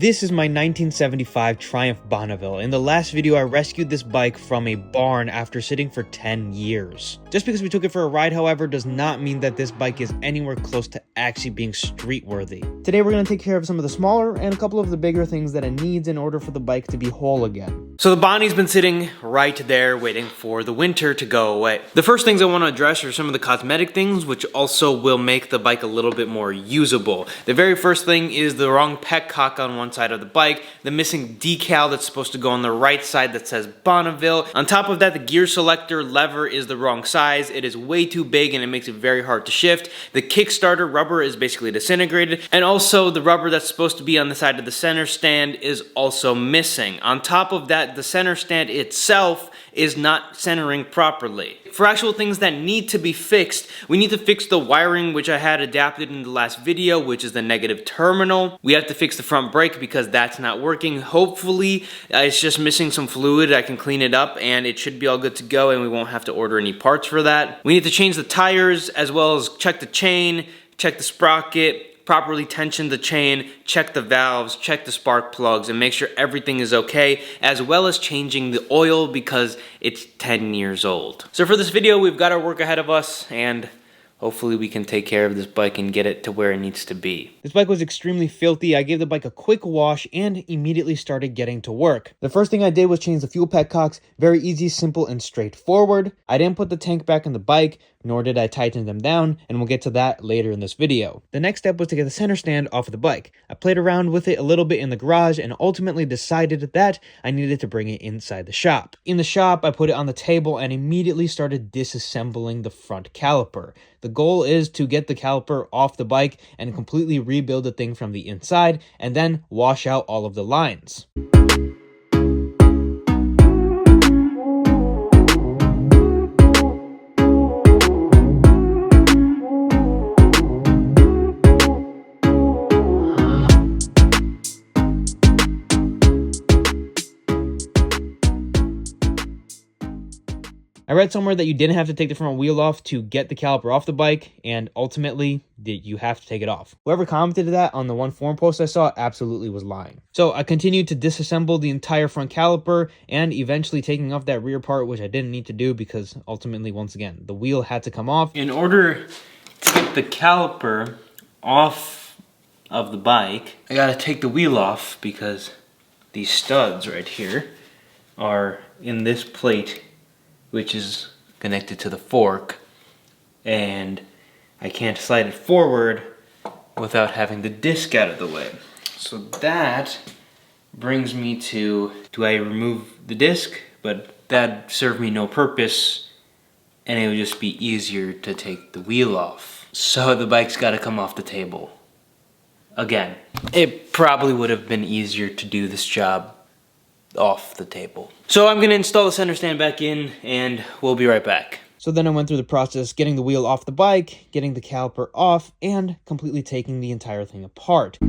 This is my 1975 Triumph Bonneville. In the last video, I rescued this bike from a barn after sitting for 10 years. Just because we took it for a ride, however, does not mean that this bike is anywhere close to actually being street worthy. Today, we're going to take care of some of the smaller and a couple of the bigger things that it needs in order for the bike to be whole again. So the Bonnie's been sitting right there waiting for the winter to go away. The first things I want to address are some of the cosmetic things, which also will make the bike a little bit more usable. The very first thing is the wrong petcock on one side of the bike, the missing decal that's supposed to go on the right side that says Bonneville. On top of that, the gear selector lever is the wrong size. It is way too big and it makes it very hard to shift. The Kickstarter rubber is basically disintegrated, and also the rubber that's supposed to be on the side of the center stand is also missing. On top of that, the center stand itself is not centering properly. For actual things that need to be fixed, we need to fix the wiring, which I had adapted in the last video, which is the negative terminal. We have to fix the front brake because that's not working. Hopefully, it's just missing some fluid. I can clean it up and it should be all good to go and we won't have to order any parts for that. We need to change the tires as well as check the chain, check the sprocket, properly tension the chain, check the valves, check the spark plugs, and make sure everything is okay, as well as changing the oil because it's 10 years old. So for this video, we've got our work ahead of us, and hopefully we can take care of this bike and get it to where it needs to be. This bike was extremely filthy. I gave the bike a quick wash and immediately started getting to work. The first thing I did was change the fuel petcocks. Very easy, simple, and straightforward. I didn't put the tank back on the bike, nor did I tighten them down, and we'll get to that later in this video. The next step was to get the center stand off of the bike. I played around with it a little bit in the garage and ultimately decided that I needed to bring it inside the shop. In the shop, I put it on the table and immediately started disassembling the front caliper. The goal is to get the caliper off the bike and completely rebuild the thing from the inside, and then wash out all of the lines. I read somewhere that you didn't have to take the front wheel off to get the caliper off the bike, and ultimately, you have to take it off. Whoever commented that on the one forum post I saw absolutely was lying. So I continued to disassemble the entire front caliper and eventually taking off that rear part, which I didn't need to do because ultimately, once again, the wheel had to come off. In order to get the caliper off of the bike, I gotta take the wheel off because these studs right here are in this plate, which is connected to the fork, and I can't slide it forward without having the disc out of the way. So that brings me to, do I remove the disc? But that served me no purpose, and it would just be easier to take the wheel off. So the bike's gotta come off the table. Again, it probably would have been easier to do this job off the table. So I'm gonna install the center stand back in and we'll be right back. So then I went through the process, getting the wheel off the bike, getting the caliper off, and completely taking the entire thing apart. You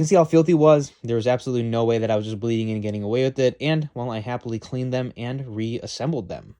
can see how filthy it was. There was absolutely no way that I was just bleeding and getting away with it, and well, I happily cleaned them and reassembled them.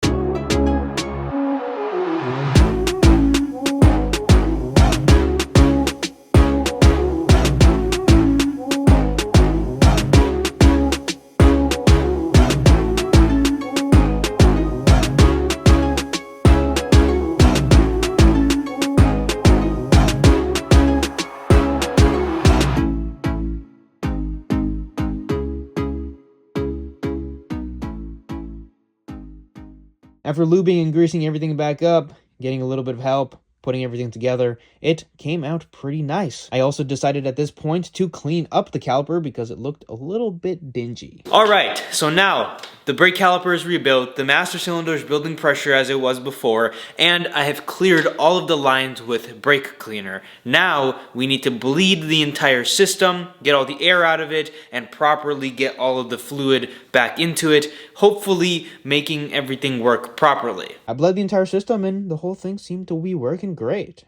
After lubing and greasing everything back up, getting a little bit of help, putting everything together, it came out pretty nice. I also decided at this point to clean up the caliper because it looked a little bit dingy. Alright, so now the brake caliper is rebuilt, the master cylinder is building pressure as it was before, and I have cleared all of the lines with brake cleaner. Now we need to bleed the entire system, get all the air out of it, and properly get all of the fluid back into it, hopefully making everything work properly. I bled the entire system and the whole thing seemed to be working great.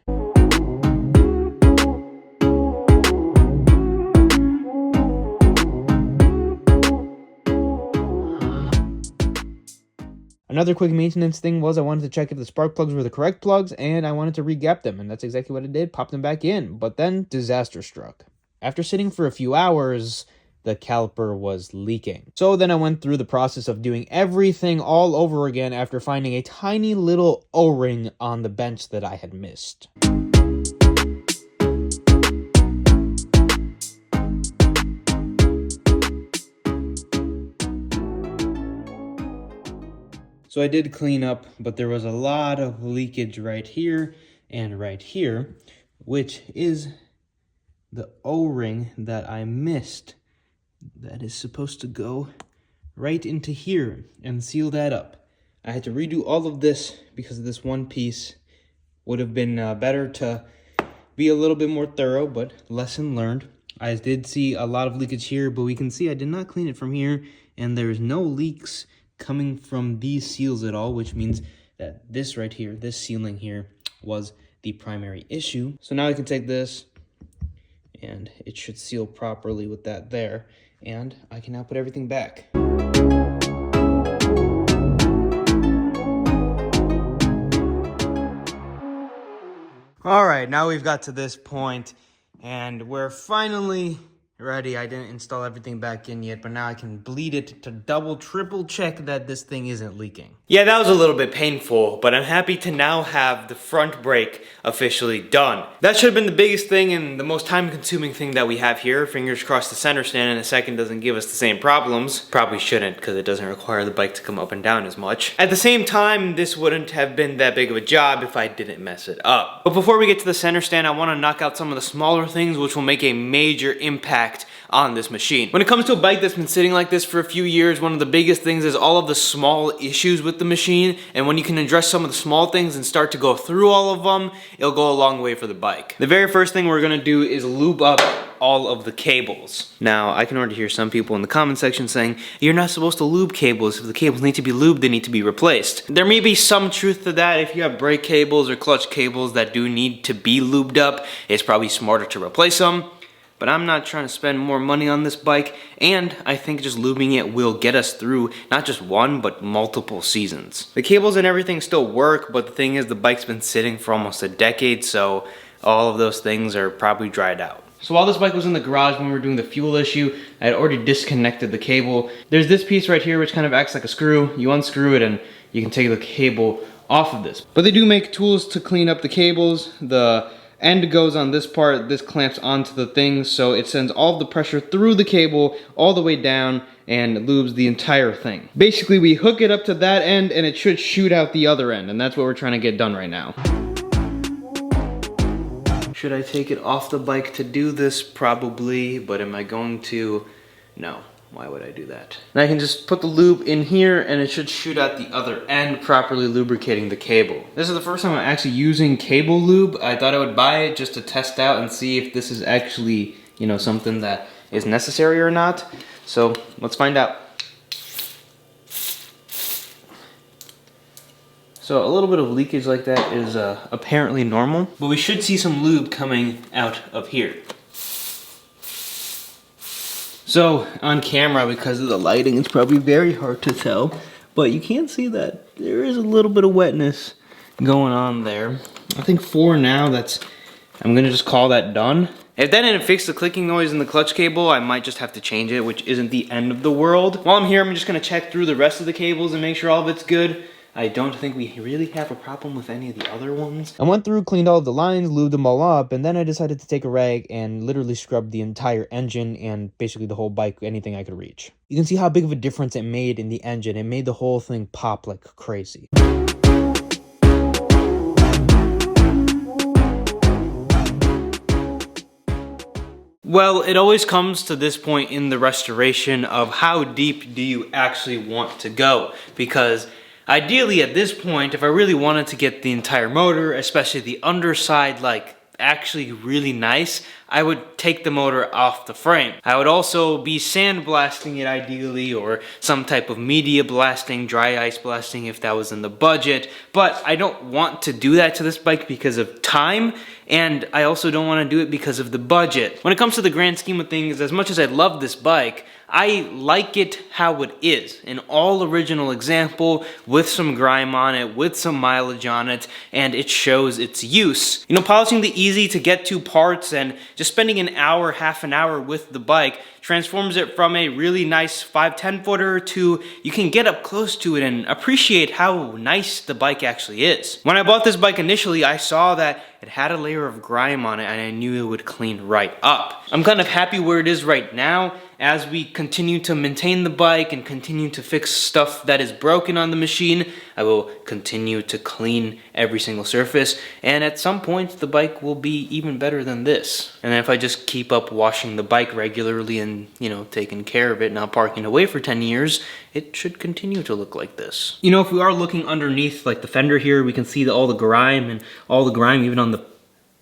Another quick maintenance thing was I wanted to check if the spark plugs were the correct plugs, and I wanted to re-gap them, and that's exactly what I did, popped them back in. But then disaster struck. After sitting for a few hours, the caliper was leaking. So then I went through the process of doing everything all over again after finding a tiny little O-ring on the bench that I had missed. So I did clean up, but there was a lot of leakage right here and right here, which is the O-ring that I missed. That is supposed to go right into here and seal that up. I had to redo all of this because of this one piece. Would have been better to be a little bit more thorough, but lesson learned. I did see a lot of leakage here, but we can see I did not clean it from here, and there's no leaks coming from these seals at all, which means that this right here, this sealing here, was the primary issue. So now I can take this, and it should seal properly with that there, and I can now put everything back. All right, now we've got to this point, and we're finally ready. I didn't install everything back in yet, but now I can bleed it to double, triple check that this thing isn't leaking. Yeah, that was a little bit painful, but I'm happy to now have the front brake officially done. That should have been the biggest thing and the most time-consuming thing that we have here. Fingers crossed the center stand in a second doesn't give us the same problems. Probably shouldn't, because it doesn't require the bike to come up and down as much. At the same time, this wouldn't have been that big of a job if I didn't mess it up. But before we get to the center stand, I want to knock out some of the smaller things which will make a major impact on this machine. When it comes to a bike that's been sitting like this for a few years, one of the biggest things is all of the small issues with the machine, and when you can address some of the small things and start to go through all of them, it'll go a long way for the bike. The very first thing we're gonna do is lube up all of the cables. Now, I can already hear some people in the comment section saying, you're not supposed to lube cables. If the cables need to be lubed, they need to be replaced. There may be some truth to that. If you have brake cables or clutch cables that do need to be lubed up, it's probably smarter to replace them. But I'm not trying to spend more money on this bike, and I think just lubing it will get us through not just one, but multiple seasons. The cables and everything still work, but the thing is the bike's been sitting for almost a decade, so all of those things are probably dried out. So while this bike was in the garage when we were doing the fuel issue, I had already disconnected the cable. There's this piece right here which kind of acts like a screw. You unscrew it and you can take the cable off of this. But they do make tools to clean up the cables. The end goes on this part, this clamps onto the thing, so it sends all of the pressure through the cable all the way down and lubes the entire thing. Basically, we hook it up to that end and it should shoot out the other end, and that's what we're trying to get done right now. Should I take it off the bike to do this? Probably, but am I going to? No. Why would I do that? And I can just put the lube in here and it should shoot out the other end, properly lubricating the cable. This is the first time I'm actually using cable lube. I thought I would buy it just to test out and see if this is actually, you know, something that is necessary or not. So let's find out. So a little bit of leakage like that is apparently normal, but we should see some lube coming out of here. So, on camera, because of the lighting, it's probably very hard to tell, but you can see that there is a little bit of wetness going on there. I think for now, I'm gonna just call that done. If that didn't fix the clicking noise in the clutch cable, I might just have to change it, which isn't the end of the world. While I'm here, I'm just gonna check through the rest of the cables and make sure all of it's good. I don't think we really have a problem with any of the other ones. I went through, cleaned all of the lines, lubed them all up, and then I decided to take a rag and literally scrub the entire engine and basically the whole bike, anything I could reach. You can see how big of a difference it made in the engine. It made the whole thing pop like crazy. Well, it always comes to this point in the restoration of how deep do you actually want to go, because ideally at this point, if I really wanted to get the entire motor, especially the underside, like actually really nice, I would take the motor off the frame. I would also be sandblasting it ideally, or some type of media blasting, dry ice blasting if that was in the budget, but I don't want to do that to this bike because of time, and I also don't want to do it because of the budget. When it comes to the grand scheme of things, as much as I love this bike, I like it how it is, an all original example with some grime on it, with some mileage on it, and it shows its use. You know, polishing the easy to get to parts and just spending an hour, half an hour with the bike transforms it from a really nice 5-10 footer to you can get up close to it and appreciate how nice the bike actually is. When I bought this bike initially, I saw that it had a layer of grime on it and I knew it would clean right up. I'm kind of happy where it is right now. As we continue to maintain the bike and continue to fix stuff that is broken on the machine, I will continue to clean every single surface, and at some point the bike will be even better than this. And then if I just keep up washing the bike regularly and, you know, taking care of it, not parking away for 10 years, it should continue to look like this. You know, if we are looking underneath like the fender here, we can see all the grime even on the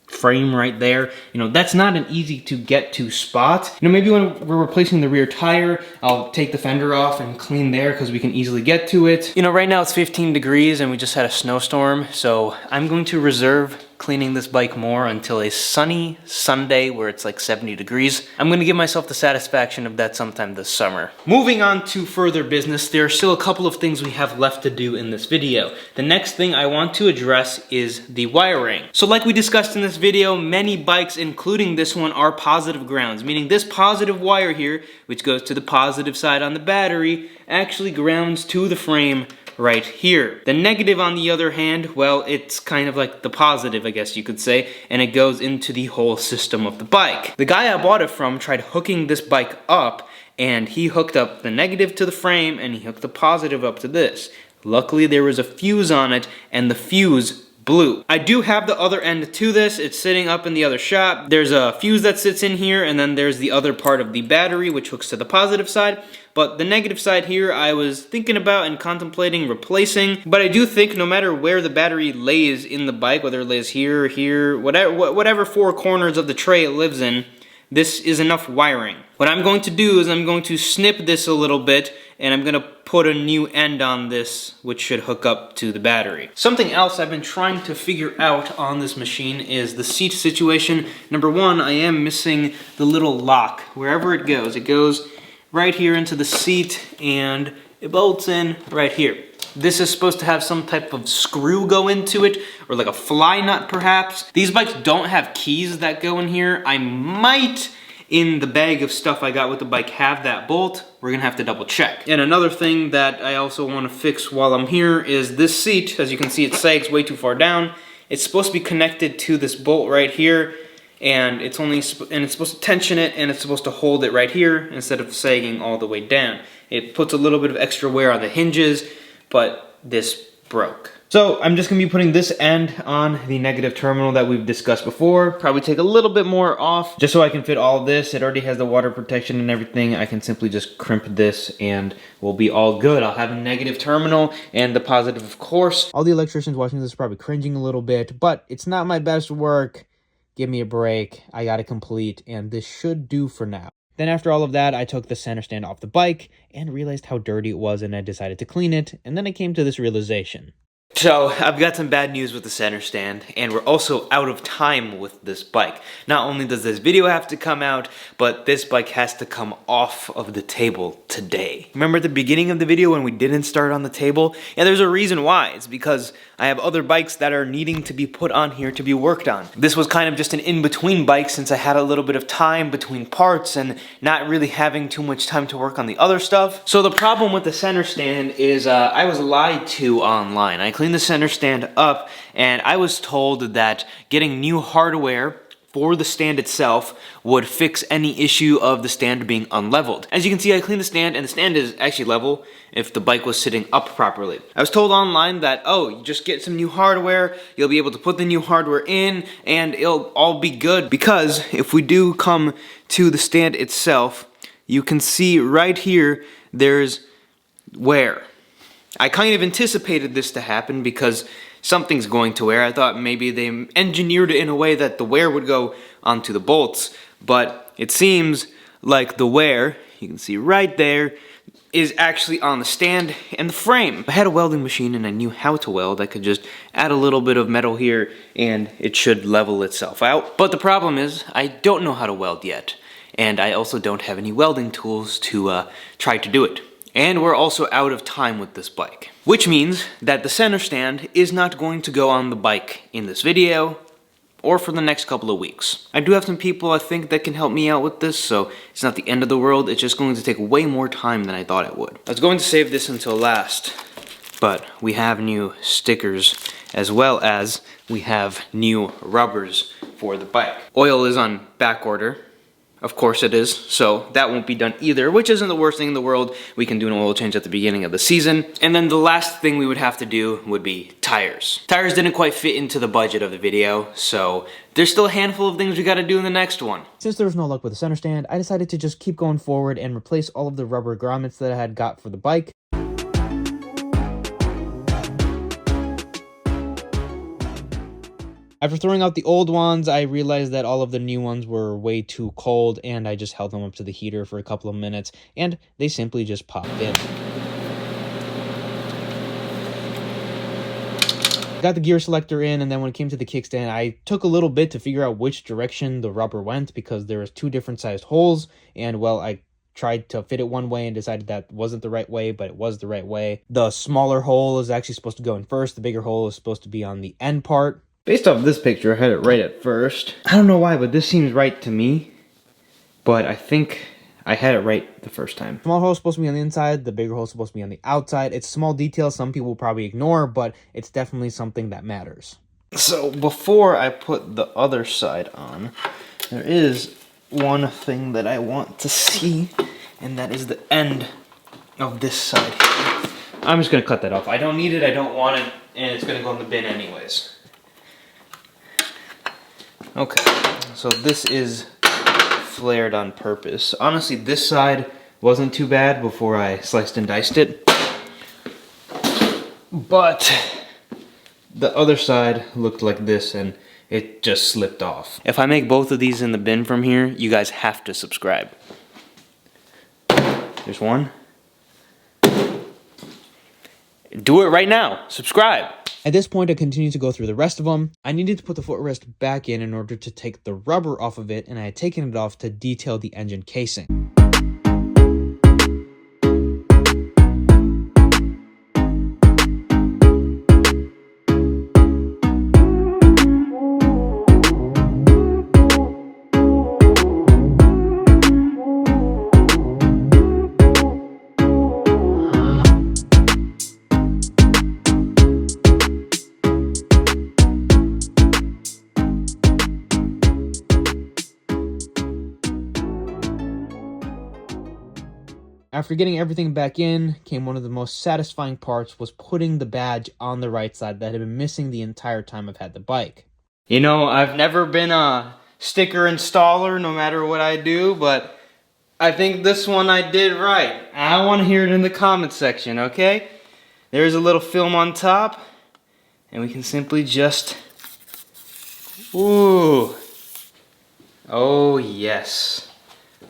frame right there. You know, that's not an easy to get to spot. You know, maybe when we're replacing the rear tire, I'll take the fender off and clean there because we can easily get to it. You know, right now it's 15 degrees and we just had a snowstorm, so I'm going to reserve cleaning this bike more until a sunny Sunday where it's like 70 degrees. I'm gonna give myself the satisfaction of that sometime this summer. Moving on to further business, there are still a couple of things we have left to do in this video. The next thing I want to address is the wiring. So like we discussed in this video, many bikes, including this one, are positive grounds, meaning this positive wire here, which goes to the positive side on the battery, actually grounds to the frame right here. The negative, on the other hand, well, it's kind of like the positive, I guess you could say, and it goes into the whole system of the bike. The guy I bought it from tried hooking this bike up, and he hooked up the negative to the frame, and he hooked the positive up to this. Luckily, there was a fuse on it, and the fuse blew. I do have the other end to this. It's sitting up in the other shop. There's a fuse that sits in here, and then there's the other part of the battery, which hooks to the positive side. But the negative side here, I was thinking about and contemplating replacing. But I do think no matter where the battery lays in the bike, whether it lays here or here, whatever four corners of the tray it lives in, this is enough wiring. What I'm going to do is I'm going to snip this a little bit, and I'm going to put a new end on this, which should hook up to the battery. Something else I've been trying to figure out on this machine is the seat situation. Number one, I am missing the little lock. Wherever it goes right here into the seat, and it bolts in right here. This is supposed to have some type of screw go into it, or like a fly nut perhaps. These bikes don't have keys that go in here. I might, in the bag of stuff I got with the bike, have that bolt. We're gonna have to double check. And another thing that I also wanna fix while I'm here is this seat. As you can see, it sags way too far down. It's supposed to be connected to this bolt right here, and it's supposed to tension it, and it's supposed to hold it right here instead of sagging all the way down. It puts a little bit of extra wear on the hinges, but this broke. So I'm just gonna be putting this end on the negative terminal that we've discussed before. Probably take a little bit more off just so I can fit all this. It already has the water protection and everything. I can simply just crimp this and we'll be all good. I'll have a negative terminal and the positive, of course. All the electricians watching this are probably cringing a little bit, but it's not my best work. Give me a break. I got it complete, and this should do for now. Then after all of that, I took the center stand off the bike and realized how dirty it was, and I decided to clean it, and then I came to this realization. So, I've got some bad news with the center stand, and we're also out of time with this bike. Not only does this video have to come out, but this bike has to come off of the table today. Remember at the beginning of the video when we didn't start on the table? Yeah, there's a reason why. It's because I have other bikes that are needing to be put on here to be worked on. This was kind of just an in-between bike since I had a little bit of time between parts and not really having too much time to work on the other stuff. So the problem with the center stand is I was lied to online. I cleaned the center stand up, and I was told that getting new hardware for the stand itself would fix any issue of the stand being unleveled. As you can see, I cleaned the stand, and the stand is actually level if the bike was sitting up properly. I was told online that, oh, you just get some new hardware, you'll be able to put the new hardware in, and it'll all be good. Because if we do come to the stand itself, you can see right here, there's wear. I kind of anticipated this to happen because something's going to wear. I thought maybe they engineered it in a way that the wear would go onto the bolts, but it seems like the wear, you can see right there, is actually on the stand and the frame. If I had a welding machine and I knew how to weld, I could just add a little bit of metal here and it should level itself out. But the problem is, I don't know how to weld yet. and I also don't have any welding tools to try to do it. And we're also out of time with this bike, which means that the center stand is not going to go on the bike in this video or for the next couple of weeks. I do have some people I think that can help me out with this, so it's not the end of the world. It's just going to take way more time than I thought it would. I was going to save this until last, but we have new stickers as well as we have new rubbers for the bike. Oil is on back order. Of course it is, so that won't be done either, which isn't the worst thing in the world. We can do an oil change at the beginning of the season. And then the last thing we would have to do would be tires. Tires didn't quite fit into the budget of the video, so there's still a handful of things we gotta do in the next one. Since there was no luck with the center stand, I decided to just keep going forward and replace all of the rubber grommets that I had got for the bike. After throwing out the old ones, I realized that all of the new ones were way too cold, and I just held them up to the heater for a couple of minutes, and they simply just popped in. Got the gear selector in, and then when it came to the kickstand, I took a little bit to figure out which direction the rubber went because there was two different sized holes, and well, I tried to fit it one way and decided that wasn't the right way, but it was the right way. The smaller hole is actually supposed to go in first, the bigger hole is supposed to be on the end part. Based off this picture, I had it right at first. I don't know why, but this seems right to me. But I think I had it right the first time. Small hole is supposed to be on the inside, the bigger hole is supposed to be on the outside. It's a small detail some people will probably ignore, but it's definitely something that matters. So before I put the other side on, there is one thing that I want to see, and that is the end of this side here. I'm just gonna cut that off. I don't need it, I don't want it, and it's gonna go in the bin anyways. Okay, so this is flared on purpose. Honestly, this side wasn't too bad before I sliced and diced it. But the other side looked like this and it just slipped off. If I make both of these in the bin from here, you guys have to subscribe. There's one. Do it right now. Subscribe. At this point, I continued to go through the rest of them. I needed to put the footrest back in order to take the rubber off of it, and I had taken it off to detail the engine casing. After getting everything back in, came one of the most satisfying parts, was putting the badge on the right side that had been missing the entire time I've had the bike. You know, I've never been a sticker installer no matter what I do, but I think this one I did right. I want to hear it in the comments section, okay? There's a little film on top, and we can simply just... Ooh. Oh, yes.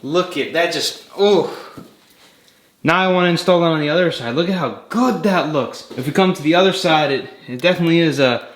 Look at that, just... Ooh. Now I want to install it on the other side. Look at how good that looks. If we come to the other side, it definitely is a...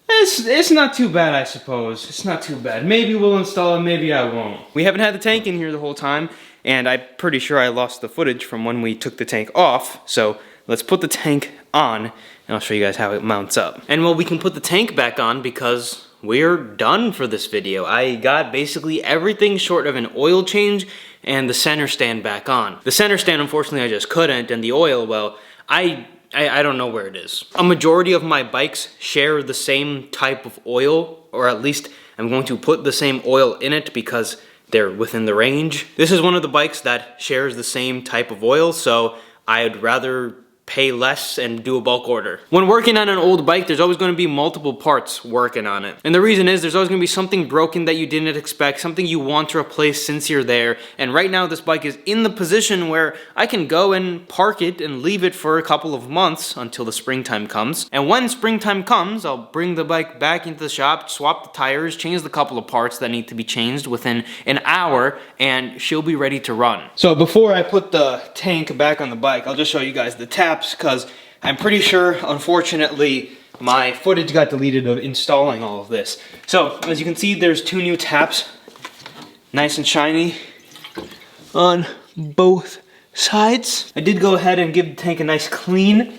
It's not too bad, I suppose. It's not too bad. Maybe we'll install it, maybe I won't. We haven't had the tank in here the whole time, and I'm pretty sure I lost the footage from when we took the tank off. So let's put the tank on, and I'll show you guys how it mounts up. And well, we can put the tank back on because we're done for this video. I got basically everything short of an oil change and the center stand back on. The center stand, unfortunately, I just couldn't, and the oil, well, I don't know where it is. A majority of my bikes share the same type of oil, or at least I'm going to put the same oil in it because they're within the range. This is one of the bikes that shares the same type of oil, so I'd rather pay less and do a bulk order. When working on an old bike, there's always going to be multiple parts working on it. And the reason is there's always going to be something broken that you didn't expect, something you want to replace since you're there. And right now this bike is in the position where I can go and park it and leave it for a couple of months until the springtime comes. And when springtime comes, I'll bring the bike back into the shop, swap the tires, change the couple of parts that need to be changed within an hour, and she'll be ready to run. So before I put the tank back on the bike, I'll just show you guys the taps, because I'm pretty sure, unfortunately, my footage got deleted of installing all of this. So, as you can see, there's two new taps. Nice and shiny on both sides. I did go ahead and give the tank a nice clean.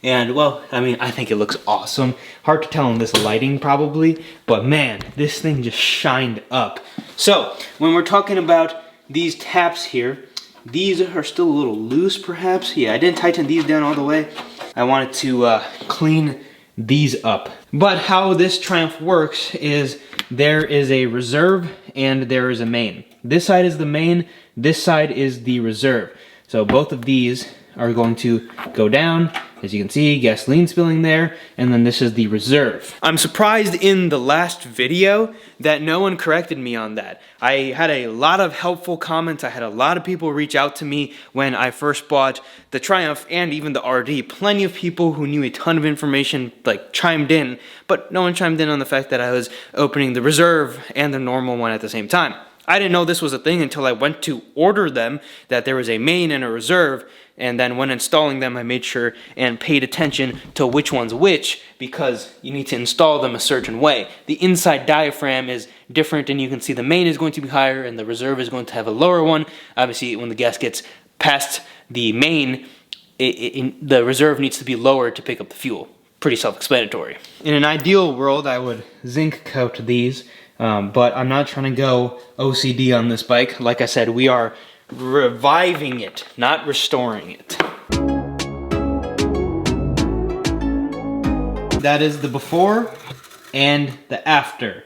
And well, I mean, I think it looks awesome. Hard to tell in this lighting probably, but man, this thing just shined up. So when we're talking about these taps here, these are still a little loose perhaps. Yeah, I didn't tighten these down all the way. I wanted to clean these up. But how this Triumph works is there is a reserve and there is a main. This side is the main, this side is the reserve. So both of these are going to go down. As you can see, gasoline spilling there, and then this is the reserve. I'm surprised in the last video that no one corrected me on that. I had a lot of helpful comments. I had a lot of people reach out to me when I first bought the Triumph and even the RD. Plenty of people who knew a ton of information like chimed in, but no one chimed in on the fact that I was opening the reserve and the normal one at the same time. I didn't know this was a thing until I went to order them, that there was a main and a reserve, and then when installing them I made sure and paid attention to which one's which, because you need to install them a certain way. The inside diaphragm is different, and you can see the main is going to be higher and the reserve is going to have a lower one. Obviously when the gas gets past the main, the reserve needs to be lower to pick up the fuel. Pretty self-explanatory. In an ideal world I would zinc coat these, but I'm not trying to go OCD on this bike. Like I said, we are reviving it, not restoring it. That is the before and the after.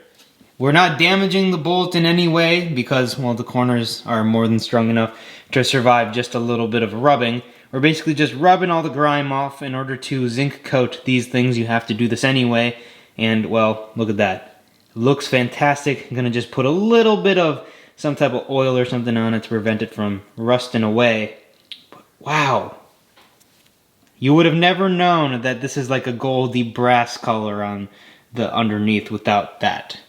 We're not damaging the bolt in any way because, well, the corners are more than strong enough to survive just a little bit of rubbing. We're basically just rubbing all the grime off. In order to zinc coat these things, you have to do this anyway. And, well, look at that. It looks fantastic. I'm gonna just put a little bit of some type of oil or something on it to prevent it from rusting away. But wow. You would have never known that this is like a goldy brass color on the underneath without that.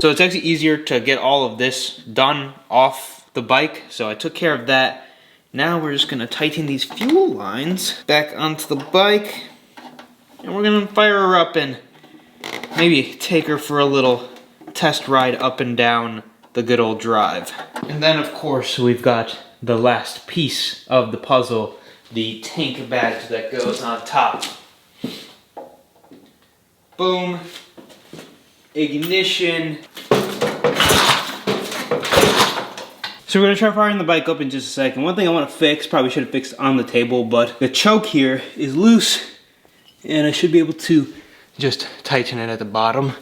So it's actually easier to get all of this done off the bike, so I took care of that. Now we're just gonna tighten these fuel lines back onto the bike, and we're gonna fire her up and maybe take her for a little test ride up and down the good old drive. And then of course we've got the last piece of the puzzle, the tank badge that goes on top. Boom, ignition. So we're gonna try firing the bike up in just a second. One thing I wanna fix, probably should have fixed on the table, but the choke here is loose and I should be able to just tighten it at the bottom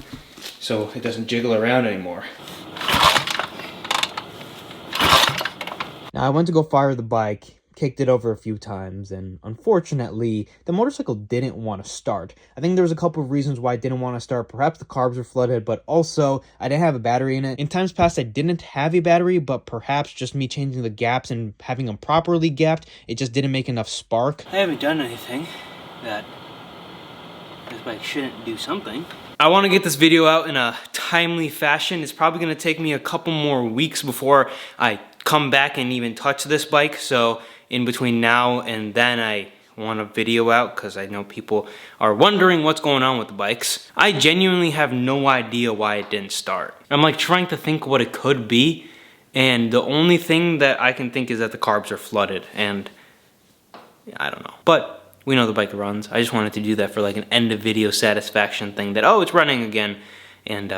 so it doesn't jiggle around anymore. Now I went to go fire the bike, kicked it over a few times, and unfortunately, the motorcycle didn't want to start. I think there was a couple of reasons why it didn't want to start. Perhaps the carbs were flooded, but also I didn't have a battery in it. In times past, I didn't have a battery, but perhaps just me changing the gaps and having them properly gapped, it just didn't make enough spark. I haven't done anything that this bike shouldn't do something. I want to get this video out in a timely fashion. It's probably going to take me a couple more weeks before I come back and even touch this bike, so in between now and then I want a video out because I know people are wondering what's going on with the bikes. I genuinely have no idea why it didn't start. I'm like trying to think what it could be, and the only thing that I can think is that the carbs are flooded, and I don't know. But we know the bike runs. I just wanted to do that for like an end of video satisfaction thing that, oh, it's running again, and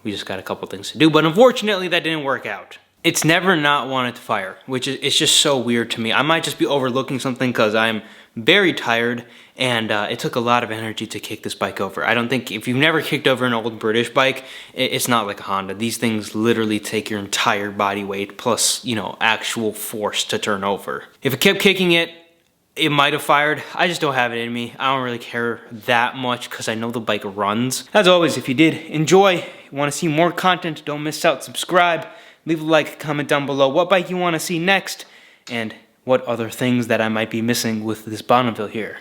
we just got a couple things to do, but unfortunately that didn't work out. It's never not wanted to fire, which is, it's just so weird to me. I might just be overlooking something because I'm very tired, and it took a lot of energy to kick this bike over. I don't think, if you've never kicked over an old British bike, it's not like a Honda. These things literally take your entire body weight plus, you know, actual force to turn over. If I kept kicking it, it might have fired. I just don't have it in me. I don't really care that much because I know the bike runs. As always, if you did enjoy, want to see more content, don't miss out, subscribe. Leave a like, comment down below what bike you want to see next, and what other things that I might be missing with this Bonneville here.